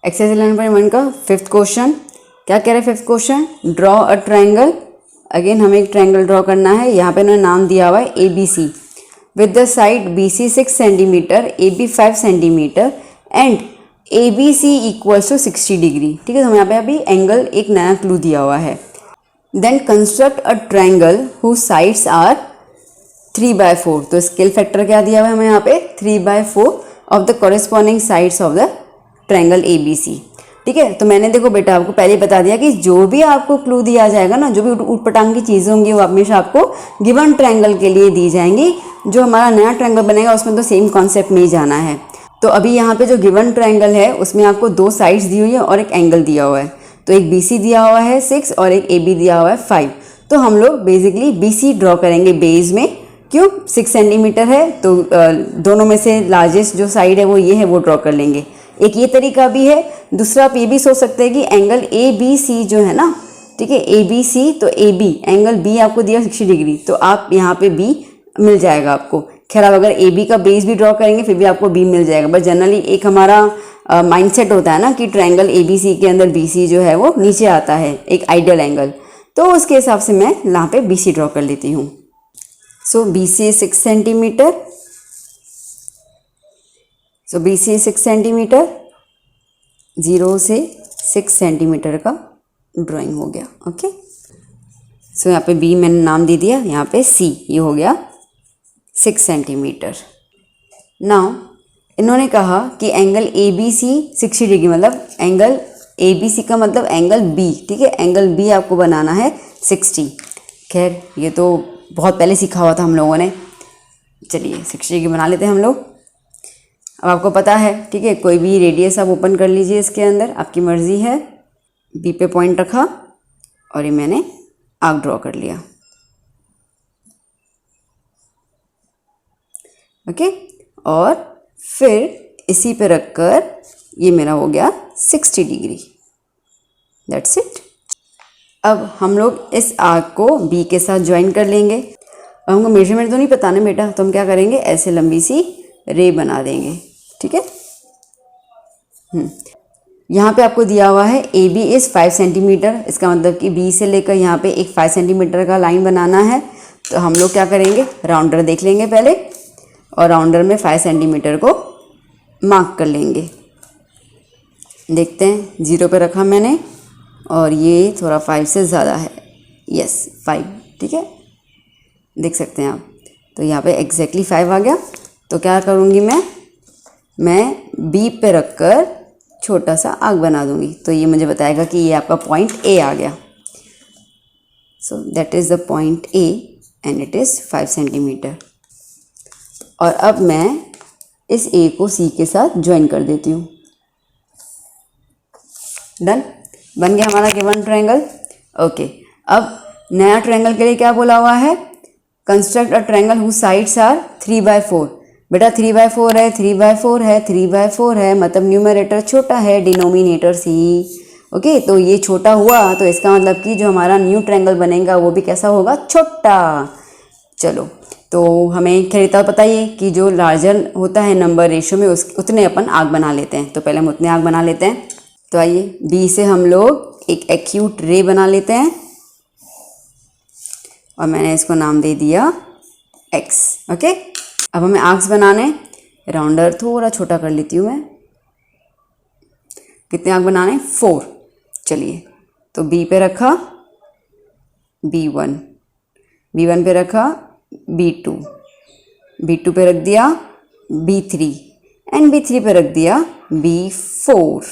Exercise 11.1 का 5th question क्या कह रहे हैं 5th question, draw a triangle. Again हमें एक ट्रायंगल ड्रॉ करना है। यहाँ पे उन्होंने नाम दिया हुआ है ABC with the side BC 6 centimetre, AB 5 centimetre and ABC equals to 60 degree. ठीक है, तो यहाँ पे अभी एंगल एक नया क्लू दिया हुआ है। Then construct a triangle whose sides are 3/4। तो स्केल फैक्टर क्या दिया हुआ है हमें यहाँ पे 3/4 of the corresponding sides of the triangle ABC। ठीक है, तो मैंने देखो बेटा आपको पहले ही बता दिया कि जो भी आपको क्लू दिया जाएगा ना, जो भी ऊटपटांग की चीज़ें होंगी वो हमेशा आपको गिवन ट्रायंगल के लिए दी जाएंगी। जो हमारा नया ट्रायंगल बनेगा उसमें तो सेम कॉन्सेप्ट में ही जाना है। तो अभी यहाँ पे जो गिवन ट्रायंगल है उसमें आपको 2 साइड्स दी हुई है और एक एंगल दिया हुआ है। तो एक BC दिया हुआ है 6 और एक AB दिया हुआ है 5। तो हम लोग बेसिकली BC ड्रॉ करेंगे बेस में। क्यों, 6 सेंटीमीटर है तो दोनों में से लार्जेस्ट जो साइड है वो ये है, वो ड्रॉ कर लेंगे। एक ये तरीका भी है। दूसरा आप ये भी सोच सकते हैं कि एंगल ABC जो है ना, ठीक है, ABC तो AB एंगल B आपको दिया 60 डिग्री, तो आप यहाँ पे B मिल जाएगा आपको। खैर आप अगर AB का बेस भी ड्रॉ करेंगे फिर भी आपको B मिल जाएगा। बट जनरली एक हमारा माइंडसेट होता है ना कि ट्रायंगल ABC के अंदर BC जो है वो नीचे आता है, एक आइडियल एंगल। तो उसके हिसाब से मैं यहाँ पे BC ड्रॉ कर लेती हूँ। सो BC 6 सेंटीमीटर, सो BC 6 सेंटीमीटर, 0 से 6 सेंटीमीटर का ड्राइंग हो गया। ओके, सो यहाँ पे B मैंने नाम दे दिया, यहाँ पे C ये हो गया 6 सेंटीमीटर। नाउ इन्होंने कहा कि एंगल ABC 60 डिग्री, मतलब एंगल ABC का मतलब एंगल B। ठीक है, एंगल B आपको बनाना है 60। खैर ये तो बहुत पहले सीखा हुआ था हम लोगों ने। चलिए 60 डिग्री बना लेते हैं हम लोग। अब आपको पता है, ठीक है, कोई भी रेडियस आप ओपन कर लीजिए इसके अंदर, आपकी मर्जी है। B पे पॉइंट रखा और ये मैंने आर्क ड्रॉ कर लिया। ओके, और फिर इसी पे रखकर ये मेरा हो गया 60 डिग्री। That's it. अब हम लोग इस आर्क को B के साथ ज्वाइन कर लेंगे। अब हमको मेजरमेंट तो नहीं पता ना बेटा, तो हम क्या करेंगे, ऐसे लंबी सी रे बना देंगे। ठीक है, यहाँ पे आपको दिया हुआ है AB इज़ 5 सेंटीमीटर। इसका मतलब कि B से लेकर यहाँ पे एक 5 सेंटीमीटर का लाइन बनाना है। तो हम लोग क्या करेंगे, राउंडर देख लेंगे पहले और राउंडर में 5 सेंटीमीटर को मार्क कर लेंगे। देखते हैं, 0 पे रखा मैंने और ये थोड़ा 5 से ज़्यादा है। यस 5, ठीक है, देख सकते हैं आप। तो यहाँ पे एग्जैक्टली 5 आ गया। तो क्या करूँगी मैं B पे रखकर छोटा सा आर्क बना दूँगी। तो ये मुझे बताएगा कि ये आपका पॉइंट A आ गया। So that is the point A and it is 5 centimetre. और अब मैं इस A को C के साथ ज्वाइन कर देती हूँ। डन, बन गया हमारा गिवन ट्रायंगल। ओके, अब नया ट्रायंगल के लिए क्या बोला हुआ है, construct a triangle whose sides are 3/4। बेटा 3/4 है, 3/4 है, 3/4 है, मतलब न्यूमरेटर छोटा है, डिनोमिनेटर C। ओके, तो ये छोटा हुआ तो इसका मतलब कि जो हमारा न्यू ट्रायंगल बनेगा वो भी कैसा होगा, छोटा। चलो, तो हमें खैरिता पता ही है कि जो लार्जर होता है नंबर रेशियो में उतने अपन आर्क बना लेते हैं। तो पहले हम उतने आर्क बना लेते हैं। तो आइए B से हम लोग एक एक्यूट रे बना लेते हैं और मैंने इसको नाम दे दिया X। ओके, अब हमें आर्क्स बनाने, राउंडर थोड़ा छोटा कर लेती हूँ मैं। कितने आर्क बनाने, 4। चलिए, तो B पे रखा B1, B1 पे रखा B2, B2 पे रख दिया B3 एंड B3 पे रख दिया B4।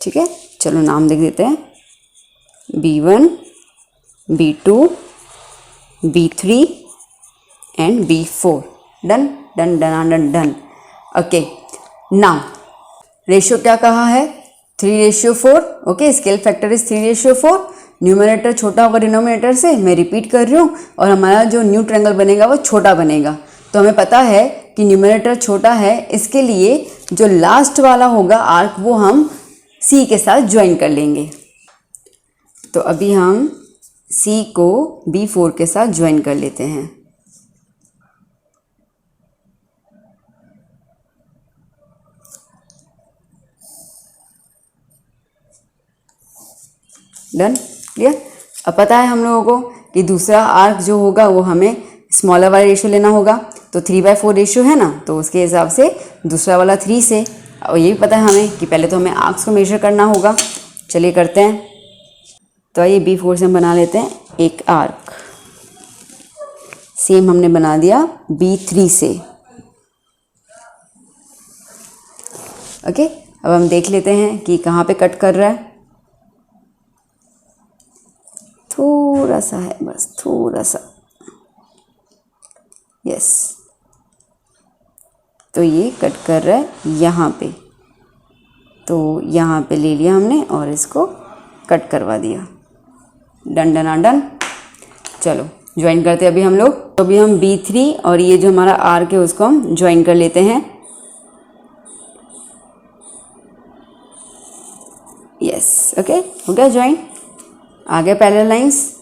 ठीक है, चलो नाम लिख देते हैं, B1, B2, B3 and B4। Done done done done done. Okay, now ratio क्या कहा है, 3/4। Okay, scale factor is 3/4। Numerator छोटा होगा डिनोमिनेटर से, मैं रिपीट कर रही हूँ, और हमारा जो न्यू ट्रायंगल बनेगा वो छोटा बनेगा। तो हमें पता है कि न्यूमरेटर छोटा है, इसके लिए जो लास्ट वाला होगा आर्क वो हम C के साथ ज्वाइन कर लेंगे। तो अभी हम C को B4 के साथ ज्वाइन कर लेते हैं। Done, clear. अब पता है हम लोगों को कि दूसरा आर्क जो होगा वो हमें स्मॉलर वाला रेशियो लेना होगा, तो 3/4 रेशियो है ना, तो उसके हिसाब से दूसरा वाला 3 से। और ये भी पता है हमें कि पहले तो हमें आर्क्स को मेजर करना होगा। चलिए करते हैं। तो आइए B4 से हम बना लेते हैं एक आर्क। सेम हमने बना दिया B3 से। ओके, अब हम देख लेते हैं कि कहाँ पे कट कर रहा है। थोड़ा सा है, बस थोड़ा सा, यस। तो ये कट कर रहा है यहाँ पे, तो यहाँ पे ले लिया हमने और इसको कट करवा दिया। Done done done. चलो ज्वाइन करते हैं अभी हम लोग। तो अभी हम B3 और ये जो हमारा आर्क है उसको हम ज्वाइन कर लेते हैं। यस, ओके, हो गया ज्वाइन। आ गया पैरेलल लाइंस।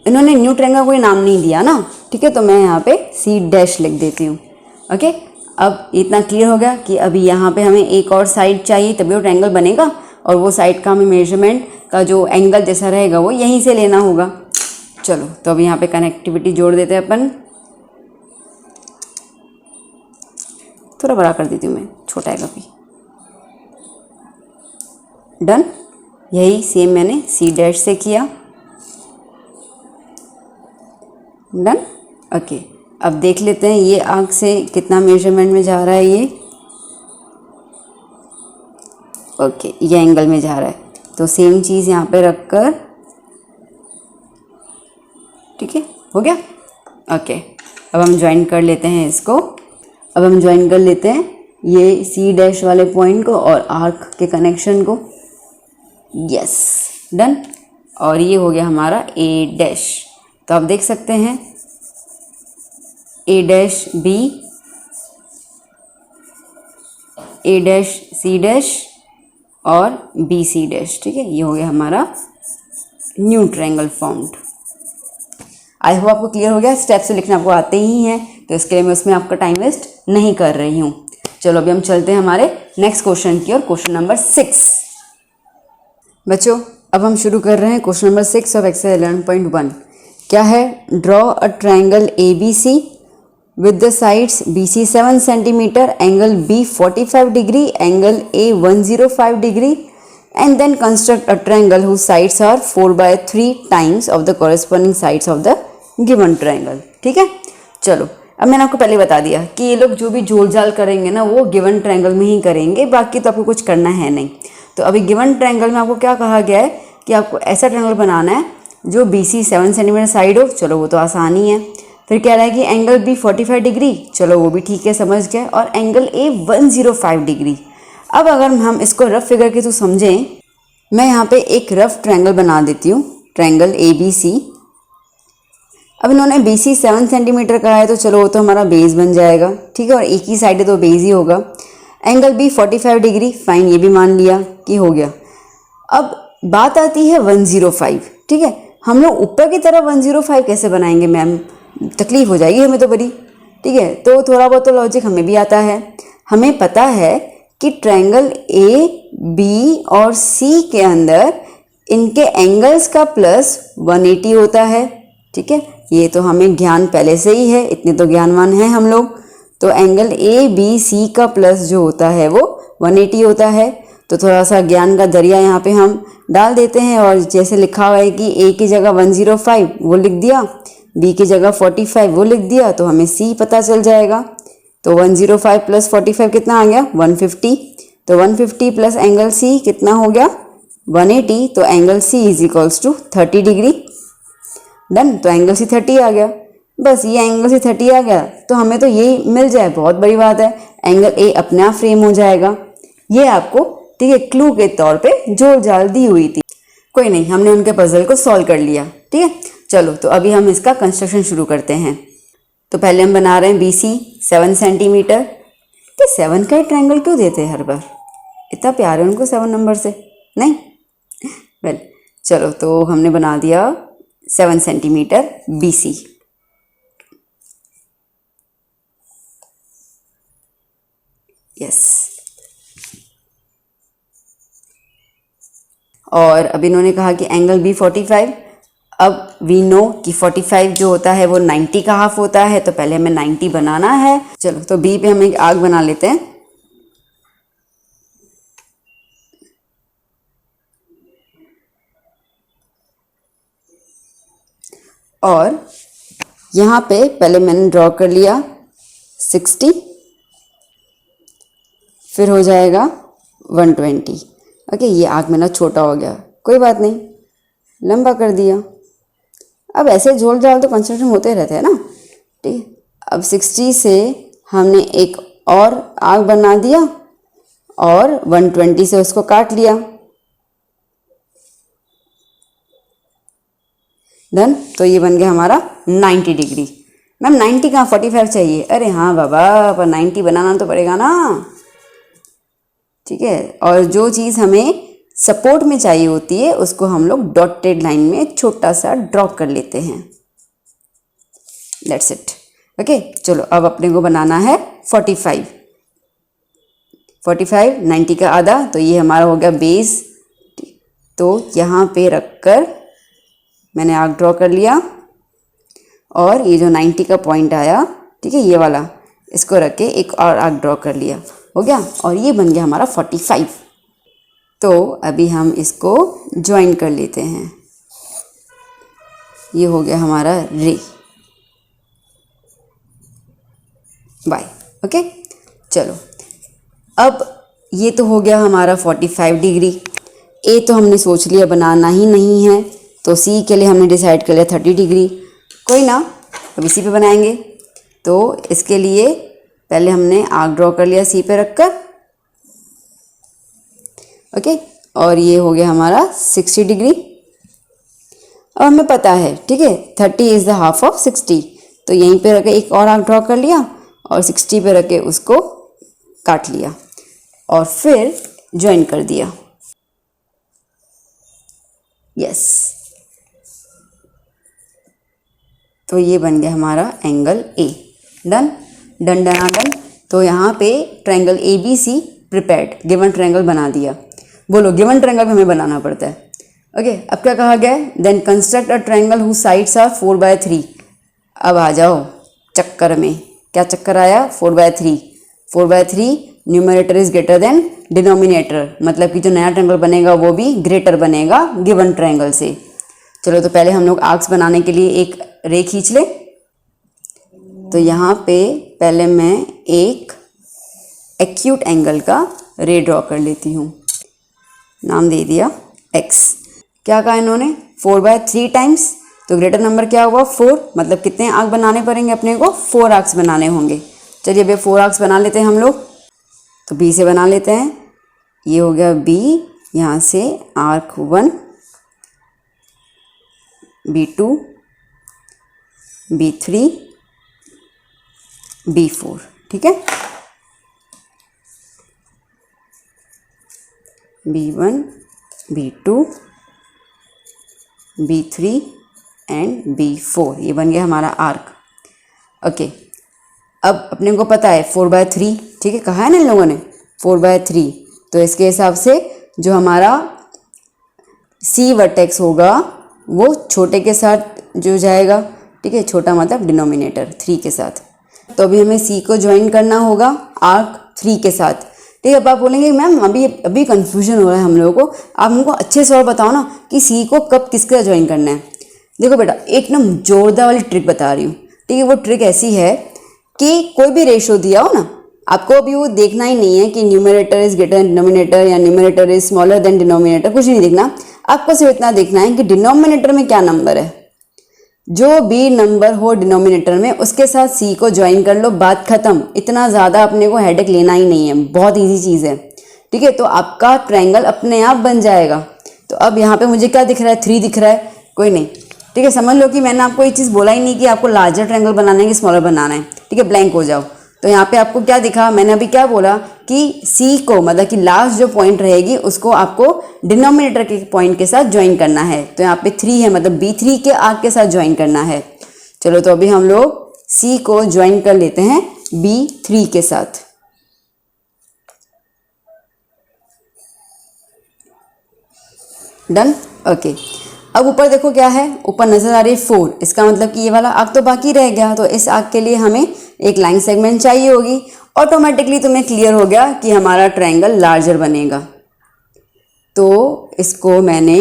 इन्होंने न्यू ट्रायंगल कोई नाम नहीं दिया ना, ठीक है, तो मैं यहाँ पे C' लिख देती हूँ। ओके, अब इतना क्लियर हो गया कि अभी यहाँ पे हमें एक और साइड चाहिए तभी वो ट्रायंगल बनेगा, और वो साइड का हमें मेजरमेंट का जो एंगल जैसा रहेगा वो यहीं से लेना होगा। चलो तो अब यहाँ पे कनेक्टिविटी जोड़ देते हैं अपन। थोड़ा बड़ा कर देती हूँ मैं, छोटा है काफ़ी। डन, यही सेम मैंने C' से किया। Done, okay. अब देख लेते हैं ये आर्क से कितना मेजरमेंट में जा रहा है ये। ओके, ये एंगल में जा रहा है, तो सेम चीज़ यहाँ पे रखकर, ठीक है, हो गया। ओके, अब हम ज्वाइन कर लेते हैं इसको। अब हम ज्वाइन कर लेते हैं ये C' वाले पॉइंट को और आर्क के कनेक्शन को। Yes, done. और ये हो गया हमारा A'। तो आप देख सकते हैं A', B, A', C' और BC', ठीक है, ये हो गया हमारा new triangle formed. I hope आपको क्लियर हो गया। स्टेप्स लिखना आपको आते ही हैं, तो इसके लिए मैं उसमें आपका टाइम वेस्ट नहीं कर रही हूँ। चलो अभी हम चलते हैं हमारे नेक्स्ट क्वेश्चन की ओर, क्वेश्चन नंबर 6। बच्चों अब हम शुरू कर रहे हैं क्वेश्चन नंबर 6 ऑफ एक्सरसाइज 11.1। क्या है? Draw a triangle ABC with the sides BC 7 centimeter, angle B 45 degree, angle A 105 degree, and then construct a triangle whose sides are 4/3 times of the corresponding sides of the given triangle। ठीक है, चलो अब मैंने आपको पहले बता दिया कि ये लोग जो भी जोड़ जाल करेंगे ना वो गिवन ट्रायंगल में ही करेंगे, बाकी तो आपको कुछ करना है नहीं। तो अभी गिवन ट्रायंगल में आपको क्या कहा गया है कि आपको ऐसा ट्रायंगल बनाना है जो BC 7 सेंटीमीटर साइड हो। चलो वो तो आसानी है। फिर कह रहा है कि एंगल B 45 डिग्री, चलो वो भी ठीक है, समझ गए, और एंगल A 105 डिग्री। अब अगर हम इसको रफ फिगर के थ्रू समझें, मैं यहाँ पे एक रफ ट्रायंगल बना देती हूँ, ट्रायंगल ABC। अब इन्होंने BC 7 सेंटीमीटर कहा है, तो चलो वो तो हमारा बेस बन जाएगा, ठीक है, और एक ही साइड है तो बेस ही होगा। एंगल B 45 डिग्री, फाइन, ये भी मान लिया कि हो गया। अब बात आती है 105, ठीक है। हम लोग ऊपर की तरफ 105 कैसे बनाएंगे मैम, तकलीफ हो जाएगी हमें तो बड़ी, ठीक है। तो थोड़ा बहुत तो लॉजिक हमें भी आता है। हमें पता है कि ट्रायंगल A, B और C के अंदर इनके एंगल्स का प्लस 180 होता है, ठीक है। ये तो हमें ज्ञान पहले से ही है, इतने तो ज्ञानवान हैं हम लोग। तो एंगल ABC का प्लस जो होता है वो 180 होता है। तो थोड़ा सा ज्ञान का दरिया यहाँ पे हम डाल देते हैं, और जैसे लिखा हुआ है कि A की जगह 105 वो लिख दिया, B की जगह 45 वो लिख दिया, तो हमें C पता चल जाएगा। तो 105 प्लस 45 कितना आ गया? 150। तो 150 प्लस एंगल C कितना हो गया? 180। तो angle C is equals to 30 degree. Done, तो एंगल C 30 आ गया। बस ये एंगल C 30 आ गया तो हमें तो ये मिल जाए, बहुत बड़ी बात है। एंगल A अपने आप फ्रेम हो जाएगा। ये आपको, ठीक है, क्लू के तौर पे जोड़ जाल दी हुई थी। कोई नहीं, हमने उनके पजल को सॉल्व कर लिया, ठीक है। चलो तो अभी हम इसका कंस्ट्रक्शन शुरू करते हैं। तो पहले हम बना रहे हैं BC 7 सेंटीमीटर। तो 7 का ही ट्रायंगल क्यों देते हैं हर बार, इतना प्यार है उनको 7 नंबर से, नहीं? वेल चलो, तो हमने बना दिया 7 सेंटीमीटर BC। यस, और अब इन्होंने कहा कि एंगल बी 45। अब वी नो कि 45 जो होता है वो 90 का हाफ होता है, तो पहले हमें 90 बनाना है। चलो तो बी पे हम एक आर्क बना लेते हैं। और यहाँ पे पहले मैंने ड्रॉ कर लिया 60, फिर हो जाएगा 120। ओके, ये आर्क मेरा छोटा हो गया, कोई बात नहीं, लंबा कर दिया। अब ऐसे झोल झाल तो कंस्ट्रक्शन होते रहते हैं ना, ठीक है। अब 60 से हमने एक और आर्क बना दिया और 120 से उसको काट लिया। डन। तो ये बन गया हमारा 90 डिग्री। मैम 90 कहाँ, 45 चाहिए? अरे हाँ बाबा, पर 90 बनाना तो पड़ेगा ना, ठीक है। और जो चीज़ हमें सपोर्ट में चाहिए होती है उसको हम लोग डॉटेड लाइन में छोटा सा ड्रॉ कर लेते हैं। That's it. ओके, चलो अब अपने को बनाना है 45। 45 90 का आधा, तो ये हमारा हो गया बेस। तो यहाँ पे रखकर मैंने आर्क ड्रॉ कर लिया और ये जो 90 का पॉइंट आया, ठीक है, ये वाला, इसको रख के एक और आर्क ड्रॉ कर लिया, हो गया। और ये बन गया हमारा 45। तो अभी हम इसको ज्वाइन कर लेते हैं। ये हो गया हमारा रे। बाय। ओके, चलो अब ये तो हो गया हमारा 45 डिग्री। ए तो हमने सोच लिया बनाना ही नहीं है, तो सी के लिए हमने डिसाइड कर लिया 30 डिग्री। कोई ना, अब इसी पे बनाएंगे। तो इसके लिए पहले हमने आर्क ड्रॉ कर लिया सी पे रखकर। ओके, और ये हो गया हमारा 60 डिग्री। अब हमें पता है, ठीक है, 30 इज़ द हाफ ऑफ 60, तो यहीं पे रख के एक और आर्क ड्रॉ कर लिया और 60 पे रख के उसको काट लिया और फिर ज्वाइन कर दिया। यस, तो ये बन गया हमारा angle A. Done done done done. तो यहाँ पे triangle A B C prepared, given triangle बना दिया। बोलो, गिवन ट्रायंगल भी हमें बनाना पड़ता है। ओके, अब क्या कहा गया है? Then construct a triangle who sides are 4/3। अब आ जाओ चक्कर में। क्या चक्कर आया? 4/3। 4/3 numerator is greater than denominator, मतलब कि जो नया ट्रायंगल बनेगा वो भी ग्रेटर बनेगा गिवन ट्रायंगल से। चलो तो पहले हम लोग आर्क्स बनाने के लिए एक रे खींच ले। तो यहाँ पे पहले मैं एक एक्यूट एंगल का रे ड्रॉ कर लेती हूँ। नाम दे दिया x। क्या कहा इन्होंने? 4/3 टाइम्स, तो ग्रेटर नंबर क्या हुआ? 4, मतलब कितने आर्क बनाने पड़ेंगे अपने को? 4 आर्क्स बनाने होंगे। चलिए अभी 4 आर्क्स बना लेते हैं हम लोग। तो b से बना लेते हैं। ये हो गया b, यहाँ से आर्क 1, b2, b3, b4, ठीक है। b1, b2, b3 and b4, ये बन गया हमारा आर्क। ओके, अब अपने को पता है 4/3, ठीक है, कहा है ना इन लोगों ने 4/3, तो इसके हिसाब से जो हमारा सी वर्टेक्स होगा वो छोटे के साथ जो जाएगा, ठीक है, छोटा मतलब डिनोमिनेटर 3 के साथ। तो अभी हमें सी को ज्वाइन करना होगा आर्क 3 के साथ, ठीक है। अब आप बोलेंगे मैम अभी कन्फ्यूजन हो रहा है हम लोगों को, आप हमको अच्छे से और बताओ ना कि सी को कब किसके साथ ज्वाइन करना है। देखो बेटा, एक ना जोरदार वाली ट्रिक बता रही हूँ, ठीक है। वो ट्रिक ऐसी है कि कोई भी रेशो दिया हो ना, आपको अभी वो देखना ही नहीं है कि numerator is greater than denominator या numerator is smaller than denominator, कुछ नहीं देखना। आपको सिर्फ इतना देखना है कि डिनोमिनेटर में क्या नंबर है, जो भी नंबर हो डिनोमिनेटर में उसके साथ सी को ज्वाइन कर लो, बात खत्म। इतना ज़्यादा अपने को हेडेक लेना ही नहीं है, बहुत इजी चीज़ है, ठीक है। तो आपका ट्रायंगल अपने आप बन जाएगा। तो अब यहाँ पे मुझे क्या दिख रहा है? 3 दिख रहा है, कोई नहीं, ठीक है। समझ लो कि मैंने आपको ये चीज़ बोला ही नहीं कि आपको लार्जर ट्रायंगल बनाना है कि स्मॉलर बनाना है, ठीक है। ब्लैंक हो जाओ। तो यहाँ पे आपको क्या दिखा? मैंने अभी क्या बोला कि सी को, मतलब कि लास्ट जो पॉइंट रहेगी उसको आपको डिनोमिनेटर के पॉइंट के साथ ज्वाइन करना है। तो यहाँ पे 3 है, मतलब b3 के आर्क के साथ ज्वाइन करना है। चलो तो अभी हम लोग सी को ज्वाइन कर लेते हैं b3 के साथ। डन। ओके, अब ऊपर देखो क्या है, ऊपर नजर आ रही है 4, इसका मतलब कि ये वाला आर्क तो बाकी रह गया, तो इस आर्क के लिए हमें एक लाइन सेगमेंट चाहिए होगी। ऑटोमेटिकली तुम्हें क्लियर हो गया कि हमारा ट्रायंगल लार्जर बनेगा, तो इसको मैंने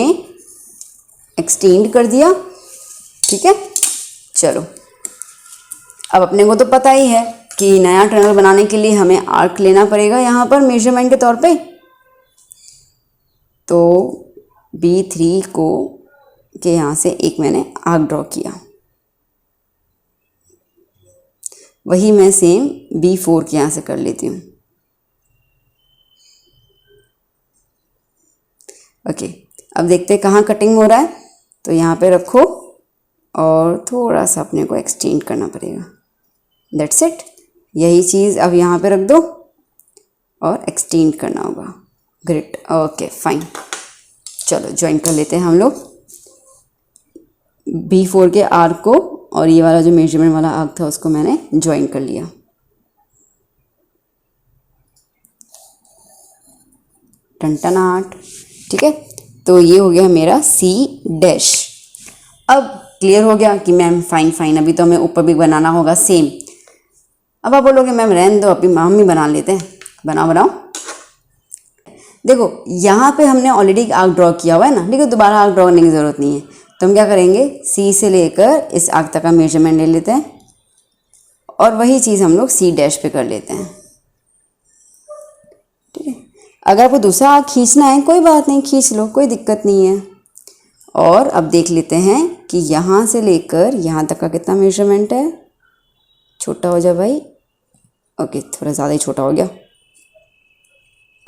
एक्सटेंड कर दिया। ठीक है, चलो अब अपने को तो पता ही है कि नया ट्रायंगल बनाने के लिए हमें आर्क लेना पड़ेगा यहाँ पर मेजरमेंट के तौर पे। तो B3 को के यहाँ से एक मैंने आर्क ड्रॉ किया, वही मैं सेम B4 के यहाँ से कर लेती हूँ। ओके, अब देखते हैं कहाँ कटिंग हो रहा है, तो यहाँ पे रखो और थोड़ा सा अपने को एक्सटेंड करना पड़ेगा। दैट्स इट, यही चीज़ अब यहाँ पे रख दो और एक्सटेंड करना होगा। Great, okay fine. चलो ज्वाइन कर लेते हैं हम लोग B4 के आर्क को, और ये वाला जो मेजरमेंट वाला आर्क था उसको मैंने ज्वाइन कर लिया। टनटनाट। ठीक है, तो ये हो गया मेरा C डैश। अब क्लियर हो गया कि मैम फाइन अभी तो हमें ऊपर भी बनाना होगा सेम। अब आप बोलोगे मैम रहने दो, अभी हम ही बना लेते हैं। बनाओ। देखो यहाँ पे हमने ऑलरेडी आर्क ड्रॉ किया हुआ है ना, ठीक है, दोबारा आर्क ड्रॉ करने की ज़रूरत नहीं है। तो हम क्या करेंगे, C से लेकर इस आर्क तक का मेजरमेंट ले लेते हैं और वही चीज़ हम लोग C डैश पे कर लेते हैं। ठीक है, अगर आपको दूसरा आर्क खींचना है कोई बात नहीं, खींच लो, कोई दिक्कत नहीं है। और अब देख लेते हैं कि यहाँ से लेकर यहाँ तक का कितना मेजरमेंट है। छोटा हो जाए भाई, ओके थोड़ा ज़्यादा ही छोटा हो गया।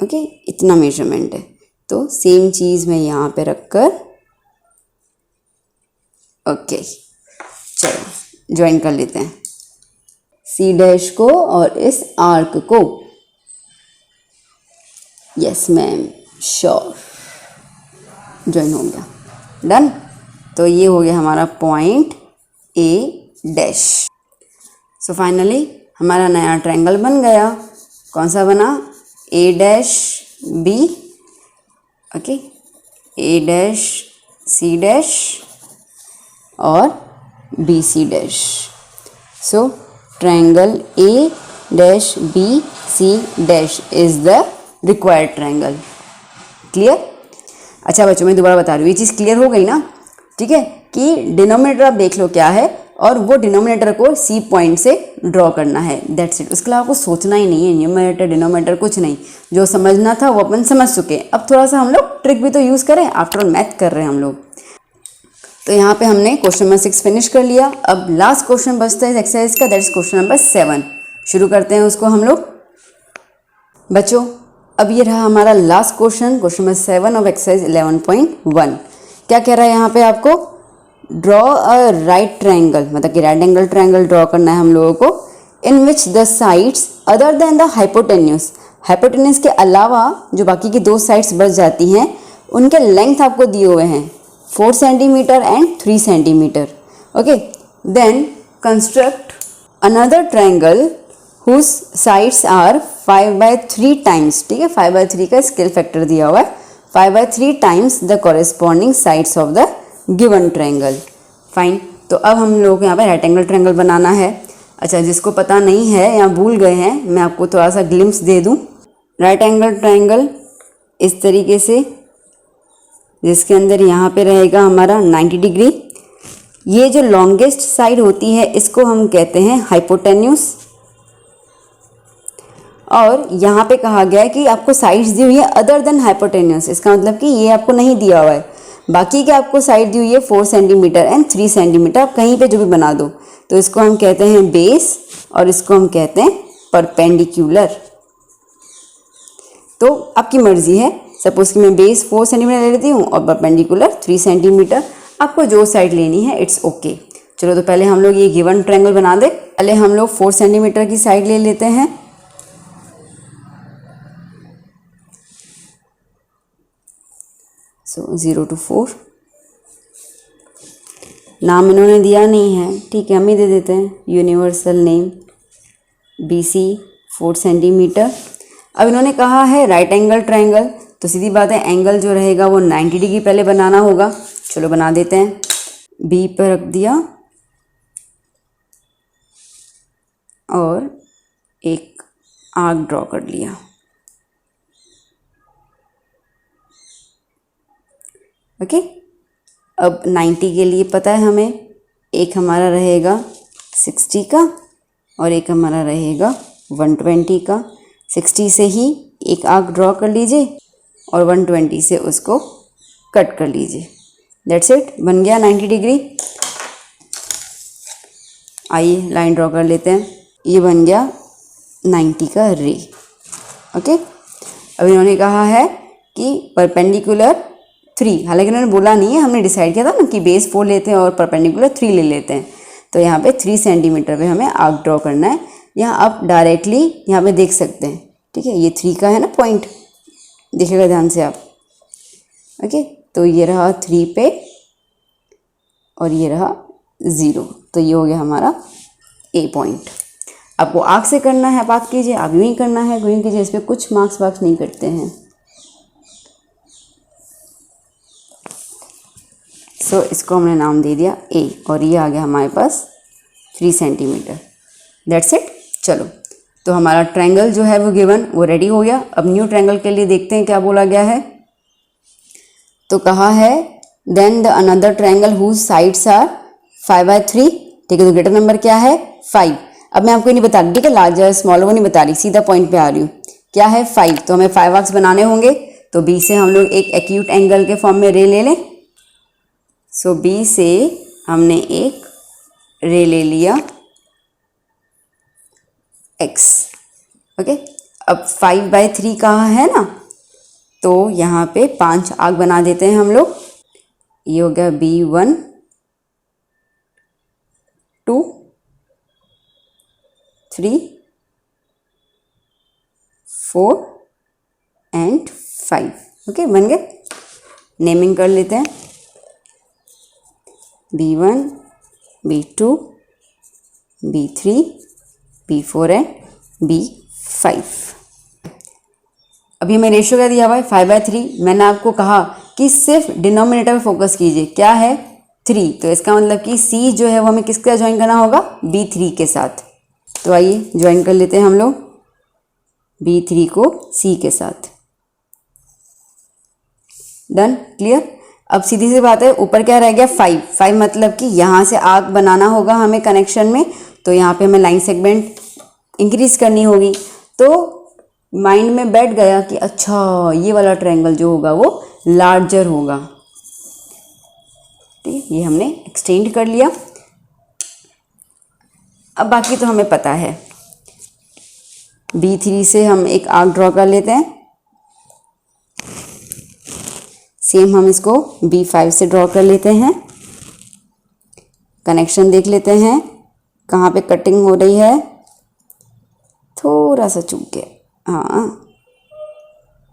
ओके, इतना मेजरमेंट है, तो सेम चीज़ मैं यहाँ पे रखकर ओके चलो ज्वाइन कर लेते हैं C डैश को और इस आर्क को। यस मैम, श्योर, ज्वाइन हो गया, डन। तो ये हो गया हमारा point A dash. So finally हमारा नया ट्रायंगल बन गया। कौन सा बना, A dash B, okay, A dash C dash और BC dash. So triangle A dash BC dash is the required triangle. Clear? अच्छा बच्चों, मैं दोबारा बता रही हूँ, ये चीज़ क्लियर हो गई ना? ठीक है, कि डिनोमिनेटर आप देख लो क्या है और वो डिनोमिनेटर को C पॉइंट से ड्रॉ करना है। दैट्स इट, उसके अलावा आपको सोचना ही नहीं है, न्यूमरेटर डिनोमिनेटर कुछ नहीं। जो समझना था वो अपन समझ चुके। अब थोड़ा सा हम लोग ट्रिक भी तो यूज़ करें, आफ्टर ऑल मैथ कर रहे हैं हम लोग। तो यहाँ पे हमने क्वेश्चन नंबर 6 फिनिश कर लिया। अब लास्ट क्वेश्चन बचता है एक्सरसाइज का, दैट इज क्वेश्चन नंबर 7। शुरू करते हैं उसको हम लोग। बच्चों अब ये रहा हमारा last question, question number 7 of exercise 11.1। क्या कह रहा है यहाँ पे आपको, ड्रॉ अ राइट ट्रायंगल, मतलब कि राइट एंगल ट्रायंगल ड्रॉ करना है हम लोगों को, in which the sides other than the hypotenuse, hypotenuse के अलावा जो बाकी की 2 साइड्स बच जाती हैं उनके लेंथ आपको दिए हुए हैं 4 centimetre and 3 centimetre. Okay, then construct another triangle whose sides are 5/3 times. ठीक है, 5/3 का स्केल फैक्टर दिया हुआ है, 5/3 times the corresponding sides of the given triangle. Fine, तो अब हम लोग यहाँ पे राइट एंगल ट्रायंगल बनाना है। अच्छा, जिसको पता नहीं है या भूल गए हैं, मैं आपको थोड़ा सा ग्लिम्स दे दूँ। राइट एंगल ट्रायंगल इस तरीके से, जिसके अंदर यहाँ पे रहेगा हमारा 90 डिग्री। ये जो लॉन्गेस्ट साइड होती है इसको हम कहते हैं हाइपोटेन्यूस। और यहाँ पे कहा गया है कि आपको साइड्स दी हुई है अदर देन हाइपोटेन्यूस, इसका मतलब कि ये आपको नहीं दिया हुआ है, बाकी के आपको साइड दी हुई है 4 सेंटीमीटर एंड 3 सेंटीमीटर। आप कहीं पे जो भी बना दो, तो इसको हम कहते हैं बेस और इसको हम कहते हैं परपेंडिकुलर। तो आपकी मर्जी है, सपोज कि मैं बेस 4 सेंटीमीटर ले लेती हूँ और परपेंडिकुलर 3 सेंटीमीटर, आपको जो साइड लेनी है इट्स ओके। चलो तो पहले हम लोग ये गिवन ट्रायंगल बना दे। पहले हम लोग 4 सेंटीमीटर की साइड ले लेते हैं। सो 0 to 4, नाम इन्होंने दिया नहीं है, ठीक है, हम ही दे देते हैं यूनिवर्सल नेम BC 4 सेंटीमीटर। अब इन्होंने कहा है राइट एंगल ट्रायंगल, तो सीधी बात है एंगल जो रहेगा वो 90 डिग्री पहले बनाना होगा। चलो बना देते हैं। बी पर रख दिया और एक आर्क ड्रॉ कर लिया। ओके, अब 90 के लिए पता है हमें, एक हमारा रहेगा 60 का और एक हमारा रहेगा 120 का। 60 से ही एक आर्क ड्रॉ कर लीजिए और 120 से उसको कट कर लीजिए। दैट्स इट, बन गया 90 डिग्री। आइए लाइन ड्रॉ कर लेते हैं। ये बन गया 90 का रे। ओके, अब इन्होंने कहा है कि परपेंडिकुलर 3, हालांकि इन्होंने बोला नहीं है, हमने डिसाइड किया था ना कि बेस 4 लेते हैं और परपेंडिकुलर 3 ले लेते हैं। तो यहाँ पे 3 सेंटीमीटर पे हमें आर्क ड्रॉ करना है। यहाँ आप डायरेक्टली यहाँ पे देख सकते हैं, ठीक है, ये 3 का है ना पॉइंट, देखिएगा ध्यान से आप। ओके, तो ये रहा 3 पे और ये रहा 0, तो ये हो गया हमारा ए पॉइंट। आपको आर्क से करना है, आप आर्क कीजिए, आप यूँ ही करना है, यूँ कीजिए, इस पर कुछ मार्क्स वार्क्स नहीं करते हैं। सो इसको हमने नाम दे दिया ए और ये आ गया हमारे पास 3 सेंटीमीटर। That's it. चलो, तो हमारा ट्रायंगल जो है वो गिवन, वो रेडी हो गया। अब न्यू ट्रायंगल के लिए देखते हैं क्या बोला गया है। तो कहा है then the another triangle whose sides are 5/3। ठीक है, तो ग्रेटर नंबर क्या है 5। अब मैं आपको नहीं बता रही, ठीक है, लार्जर स्मॉलर वो नहीं बता रही, सीधा पॉइंट पे आ रही हूँ। क्या है 5, तो हमें 5 आर्क्स बनाने होंगे। तो बी से हम लोग एक एक्यूट एंगल के फॉर्म में रे ले लें। सो बी से हमने एक रे ले लिया x। ओके, अब 5/3 कहाँ है ना, तो यहाँ पे 5 आर्क बना देते हैं हम लोग। ये हो गया B1 2 3 4 एंड 5। ओके, बन गए। नेमिंग कर लेते हैं, B1 B2 B3 B4 and B5। अभी हमें रेशियो क्या दिया हुआ है 5/3। मैंने आपको कहा कि सिर्फ डिनोमिनेटर पे फोकस कीजिए, क्या है 3, तो इसका मतलब कि C जो है वो हमें किसका ज्वाइन करना होगा B3 के साथ। तो आइए ज्वाइन कर लेते हैं हम लोग B3 को C के साथ। Done, clear. अब सीधी सी बात है, ऊपर क्या रह गया 5 मतलब कि यहाँ से आर्क बनाना होगा हमें कनेक्शन में। तो यहाँ पे हमें लाइन सेगमेंट इंक्रीज करनी होगी। तो माइंड में बैठ गया कि अच्छा ये वाला ट्रायंगल जो होगा वो लार्जर होगा। ठीक है, ये हमने एक्सटेंड कर लिया। अब बाकी तो हमें पता है। B3 से हम एक आर्क ड्रॉ कर लेते हैं। सेम हम इसको B5 से ड्रॉ कर लेते हैं। कनेक्शन देख लेते हैं कहाँ पे कटिंग हो रही है, थोड़ा सा चूक के, हाँ।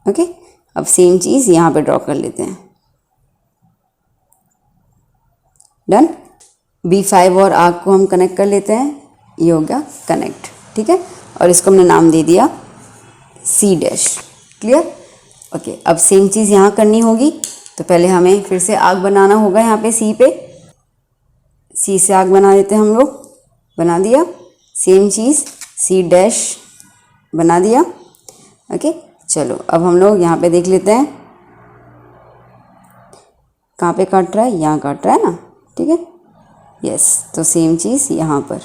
ओके, अब सेम चीज़ यहाँ पे ड्रॉ कर लेते हैं। डन। B5 और आर्क को हम कनेक्ट कर लेते हैं। ये हो गया कनेक्ट, ठीक है, और इसको हमने नाम दे दिया C'। क्लियर। ओके, अब सेम चीज़ यहाँ करनी होगी। तो पहले हमें फिर से आर्क बनाना होगा यहाँ पे C पे। C से आर्क बना देते हैं हम लोग। बना दिया। सेम चीज़ C' बना दिया। ओके, चलो अब हम लोग यहाँ पे देख लेते हैं कहाँ पे काट रहा है, यहाँ काट रहा है ना, ठीक है, यस। तो सेम चीज़ यहाँ पर।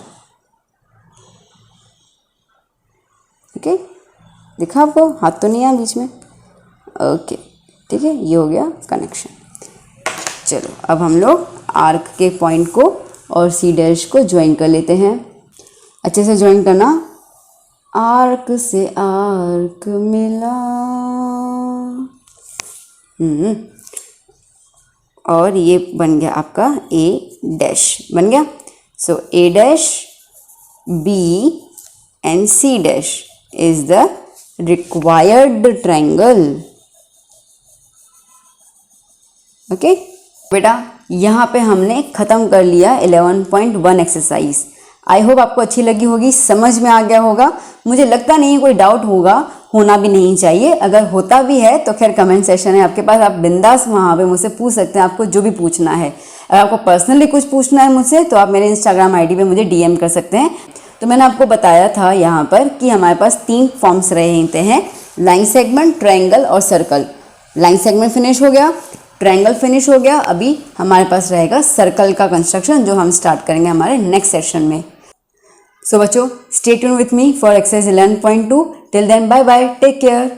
ओके, दिखा आपको, हाथ तो नहीं आया बीच में। ओके, ठीक है, ये हो गया कनेक्शन। चलो अब हम लोग आर्क के पॉइंट को और C' को ज्वाइन कर लेते हैं। अच्छे से ज्वाइन करना। आर्क से आर्क मिला, और ये बन गया आपका A' बन गया। सो A', B and C' is the required triangle। Okay बेटा, यहाँ पे हमने ख़त्म कर लिया 11.1 एक्सरसाइज। आई होप आपको अच्छी लगी होगी, समझ में आ गया होगा। मुझे लगता नहीं कोई डाउट होगा, होना भी नहीं चाहिए। अगर होता भी है तो खैर कमेंट सेशन है आपके पास, आप बिंदास वहाँ पे मुझसे पूछ सकते हैं, आपको जो भी पूछना है। अगर आपको पर्सनली कुछ पूछना है मुझसे तो आप मेरे इंस्टाग्राम आईडी पे मुझे डीएम कर सकते हैं। तो मैंने आपको बताया था यहाँ पर कि हमारे पास 3 फॉर्म्स रहते हैं, लाइन सेगमेंट, ट्रायंगल और सर्कल। लाइन सेगमेंट फिनिश हो गया, ट्रायंगल फिनिश हो गया, अभी हमारे पास रहेगा सर्कल का कंस्ट्रक्शन जो हम स्टार्ट करेंगे हमारे नेक्स्ट सेशन में। सो बच्चों, stay tune with me for exercise 11.2। Till then bye bye, take care.